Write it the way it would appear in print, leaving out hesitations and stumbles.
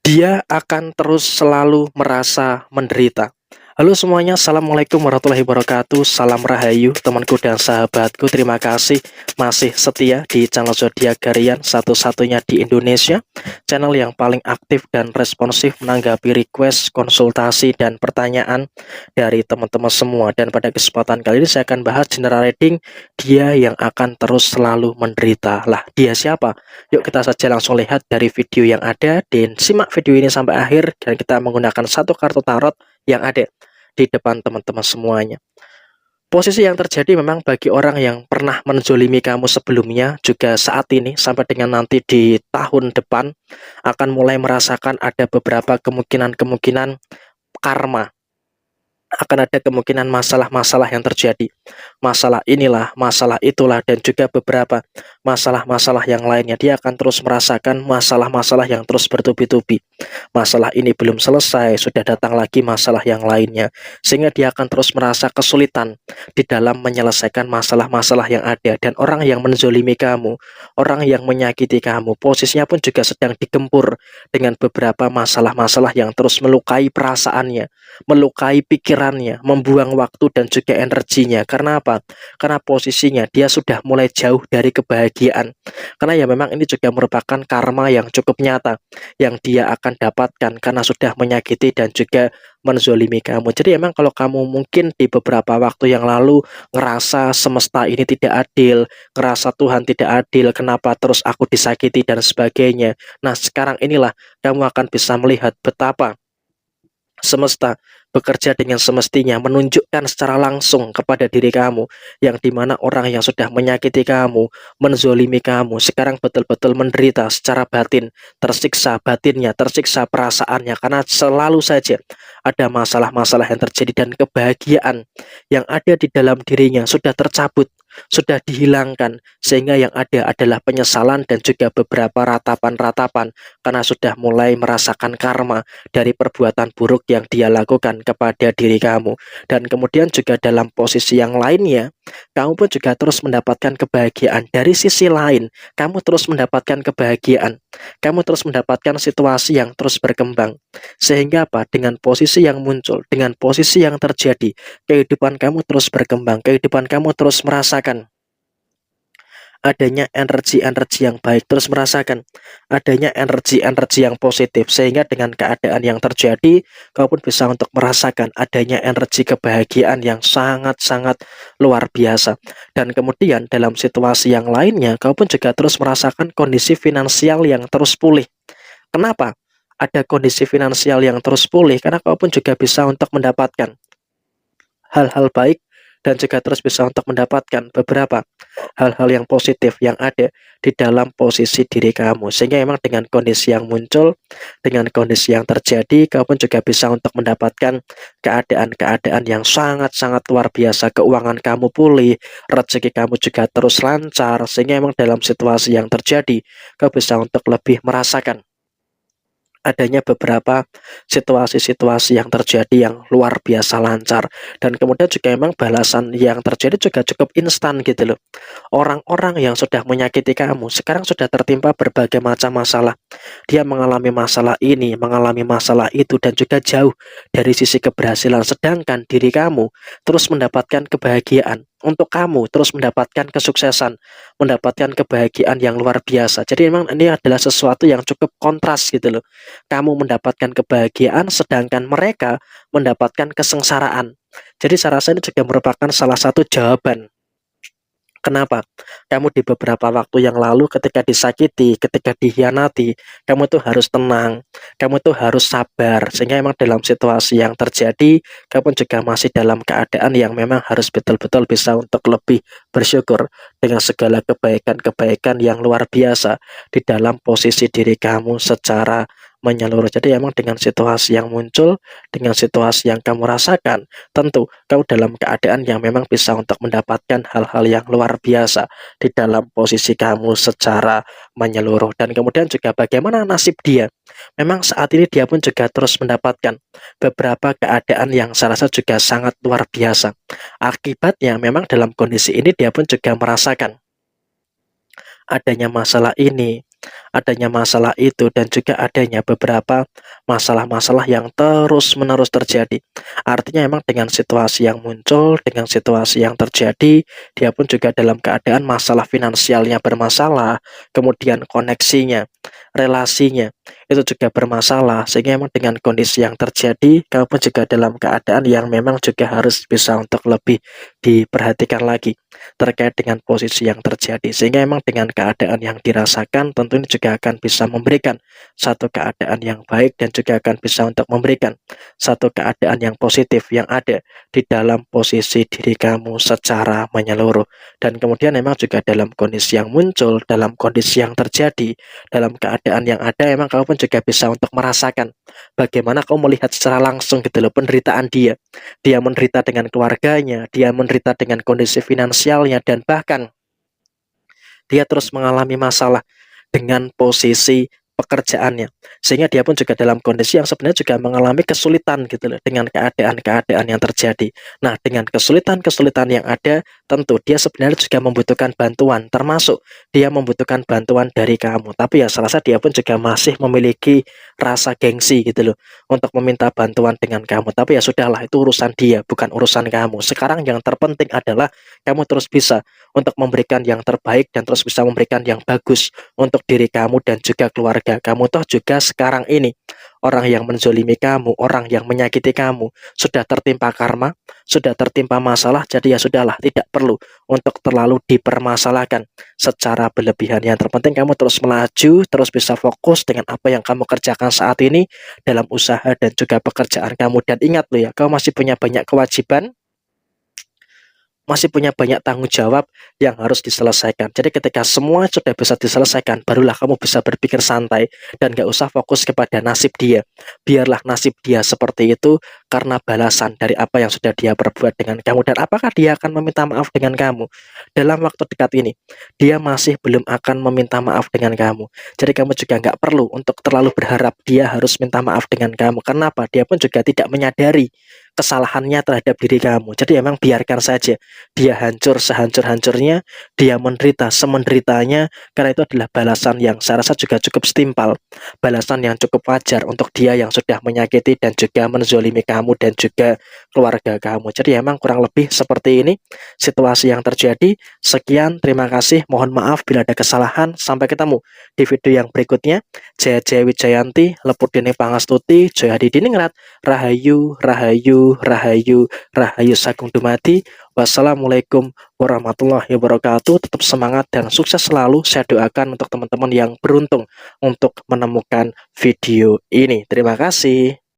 Dia akan terus selalu merasa menderita. Halo semuanya, Assalamualaikum warahmatullahi wabarakatuh. Salam rahayu, temanku dan sahabatku. Terima kasih masih setia di channel Zodiak Harian, satu-satunya di Indonesia. Channel yang paling aktif dan responsif menanggapi request, konsultasi, dan pertanyaan dari teman-teman semua. Dan pada kesempatan kali ini saya akan bahas general reading dia yang akan terus selalu menderita. Lah, dia siapa? Yuk kita saja langsung lihat dari video yang ada dan simak video ini sampai akhir, dan kita menggunakan satu kartu tarot yang ada di depan teman-teman semuanya. Posisi yang terjadi memang bagi orang yang pernah menzolimi kamu sebelumnya, juga saat ini sampai dengan nanti di tahun depan akan mulai merasakan ada beberapa kemungkinan-kemungkinan karma, akan ada kemungkinan masalah-masalah yang terjadi. Masalah inilah, masalah itulah, dan juga beberapa masalah-masalah yang lainnya. Dia akan terus merasakan masalah-masalah yang terus bertubi-tubi. Masalah ini belum selesai, sudah datang lagi masalah yang lainnya. Sehingga dia akan terus merasa kesulitan di dalam menyelesaikan masalah-masalah yang ada. Dan orang yang menzolimi kamu, orang yang menyakiti kamu, posisinya pun juga sedang digempur dengan beberapa masalah-masalah yang terus melukai perasaannya, melukai pikirannya, membuang waktu dan juga energinya. Karena apa? Karena posisinya dia sudah mulai jauh dari kebahagiaan. Karena ya memang ini juga merupakan karma yang cukup nyata yang dia akan dapatkan karena sudah menyakiti dan juga menzolimi kamu. Jadi emang kalau kamu mungkin di beberapa waktu yang lalu ngerasa semesta ini tidak adil, ngerasa Tuhan tidak adil, kenapa terus aku disakiti dan sebagainya. Nah, sekarang inilah kamu akan bisa melihat betapa semesta bekerja dengan semestinya, menunjukkan secara langsung kepada diri kamu, yang dimana orang yang sudah menyakiti kamu, menzolimi kamu, sekarang betul-betul menderita secara batin, tersiksa batinnya, tersiksa perasaannya, karena selalu saja ada masalah-masalah yang terjadi dan kebahagiaan yang ada di dalam dirinya sudah tercabut, sudah dihilangkan, sehingga yang ada adalah penyesalan dan juga beberapa ratapan-ratapan karena sudah mulai merasakan karma dari perbuatan buruk yang dia lakukan kepada diri kamu. Dan kemudian juga dalam posisi yang lainnya, kamu pun juga terus mendapatkan kebahagiaan. Dari sisi lain, kamu terus mendapatkan kebahagiaan. Kamu terus mendapatkan situasi yang terus berkembang. Sehingga apa? Dengan posisi yang muncul, dengan posisi yang terjadi, kehidupan kamu terus berkembang, kehidupan kamu terus merasakan adanya energi-energi yang baik, terus merasakan adanya energi-energi yang positif, sehingga dengan keadaan yang terjadi, kau pun bisa untuk merasakan adanya energi kebahagiaan yang sangat-sangat luar biasa. Dan kemudian dalam situasi yang lainnya, kau pun juga terus merasakan kondisi finansial yang terus pulih. Kenapa? Ada kondisi finansial yang terus pulih, karena kau pun juga bisa untuk mendapatkan hal-hal baik dan juga terus bisa untuk mendapatkan beberapa hal-hal yang positif yang ada di dalam posisi diri kamu. Sehingga memang dengan kondisi yang muncul, dengan kondisi yang terjadi, kamu pun juga bisa untuk mendapatkan keadaan-keadaan yang sangat-sangat luar biasa. Keuangan kamu pulih, rezeki kamu juga terus lancar, sehingga memang dalam situasi yang terjadi, kau bisa untuk lebih merasakan adanya beberapa situasi-situasi yang terjadi yang luar biasa lancar. Dan kemudian juga memang balasan yang terjadi juga cukup instan gitu loh. Orang-orang yang sudah menyakiti kamu sekarang sudah tertimpa berbagai macam masalah. Dia mengalami masalah ini, mengalami masalah itu, dan juga jauh dari sisi keberhasilan. Sedangkan diri kamu terus mendapatkan kebahagiaan. Untuk kamu terus mendapatkan kesuksesan, mendapatkan kebahagiaan yang luar biasa. Jadi memang ini adalah sesuatu yang cukup kontras gitu loh. Kamu mendapatkan kebahagiaan sedangkan mereka mendapatkan kesengsaraan. Jadi saya rasa ini juga merupakan salah satu jawaban kenapa kamu di beberapa waktu yang lalu ketika disakiti, ketika dikhianati, kamu tuh harus tenang, kamu tuh harus sabar, sehingga memang dalam situasi yang terjadi, kamu juga masih dalam keadaan yang memang harus betul-betul bisa untuk lebih bersyukur dengan segala kebaikan-kebaikan yang luar biasa di dalam posisi diri kamu secara menyeluruh. Jadi emang dengan situasi yang muncul, dengan situasi yang kamu rasakan, tentu kau dalam keadaan yang memang bisa untuk mendapatkan hal-hal yang luar biasa di dalam posisi kamu secara menyeluruh. Dan kemudian juga bagaimana nasib dia. Memang saat ini dia pun juga terus mendapatkan beberapa keadaan yang saya rasa juga sangat luar biasa. Akibatnya memang dalam kondisi ini dia pun juga merasakan adanya masalah ini, adanya masalah itu dan juga adanya beberapa masalah-masalah yang terus-menerus terjadi. Artinya memang dengan situasi yang muncul, dengan situasi yang terjadi, dia pun juga dalam keadaan masalah finansialnya bermasalah, kemudian koneksinya, relasinya itu juga bermasalah, sehingga memang dengan kondisi yang terjadi, kamu pun juga dalam keadaan yang memang juga harus bisa untuk lebih diperhatikan lagi terkait dengan posisi yang terjadi, sehingga memang dengan keadaan yang dirasakan tentu ini juga akan bisa memberikan satu keadaan yang baik dan juga akan bisa untuk memberikan satu keadaan yang positif yang ada di dalam posisi diri kamu secara menyeluruh. Dan kemudian memang juga dalam kondisi yang muncul, dalam kondisi yang terjadi, dalam keadaan yang ada, emang kamu pun juga bisa untuk merasakan bagaimana kamu melihat secara langsung gitu loh penderitaan dia. Dia menderita dengan keluarganya, dia menderita dengan kondisi finansialnya, dan bahkan dia terus mengalami masalah dengan posisi pekerjaannya. Sehingga dia pun juga dalam kondisi yang sebenarnya juga mengalami kesulitan gitu loh dengan keadaan-keadaan yang terjadi. Nah, dengan kesulitan-kesulitan yang ada, tentu dia sebenarnya juga membutuhkan bantuan, termasuk dia membutuhkan bantuan dari kamu. Tapi ya saya rasa dia pun juga masih memiliki rasa gengsi gitu loh untuk meminta bantuan dengan kamu. Tapi ya sudahlah, itu urusan dia, bukan urusan kamu. Sekarang yang terpenting adalah kamu terus bisa untuk memberikan yang terbaik dan terus bisa memberikan yang bagus untuk diri kamu dan juga keluarga kamu. Toh juga sekarang ini orang yang menzolimi kamu, orang yang menyakiti kamu sudah tertimpa karma, sudah tertimpa masalah, jadi ya sudahlah, tidak perlu untuk terlalu dipermasalahkan secara berlebihan. Yang terpenting kamu terus melaju, terus bisa fokus dengan apa yang kamu kerjakan saat ini dalam usaha dan juga pekerjaan kamu. Dan ingat loh ya, kamu masih punya banyak kewajiban, masih punya banyak tanggung jawab yang harus diselesaikan. Jadi ketika semua sudah bisa diselesaikan, barulah kamu bisa berpikir santai dan gak usah fokus kepada nasib dia. Biarlah nasib dia seperti itu karena balasan dari apa yang sudah dia perbuat dengan kamu. Dan apakah dia akan meminta maaf dengan kamu? Dalam waktu dekat ini, dia masih belum akan meminta maaf dengan kamu. Jadi kamu juga nggak perlu untuk terlalu berharap dia harus minta maaf dengan kamu. Kenapa? Dia pun juga tidak menyadari kesalahannya terhadap diri kamu. Jadi memang biarkan saja dia hancur sehancur-hancurnya, dia menderita semenderitanya, karena itu adalah balasan yang saya rasa juga cukup setimpal, balasan yang cukup wajar untuk dia yang sudah menyakiti dan juga menzolimi kamu dan juga keluarga kamu. Jadi memang kurang lebih seperti ini situasi yang terjadi. Sekian, terima kasih, mohon maaf bila ada kesalahan. Sampai ketemu di video yang berikutnya. Jaya Jaya Wijayanti, Leput Dene Pangastuti, Jaya Hadi Diningrat, Rahayu, Rahayu, Rahayu, Rahayu Sagung Dumadi. Wassalamualaikum warahmatullahi wabarakatuh. Tetap semangat dan sukses selalu. Saya doakan untuk teman-teman yang beruntung untuk menemukan video ini. Terima kasih.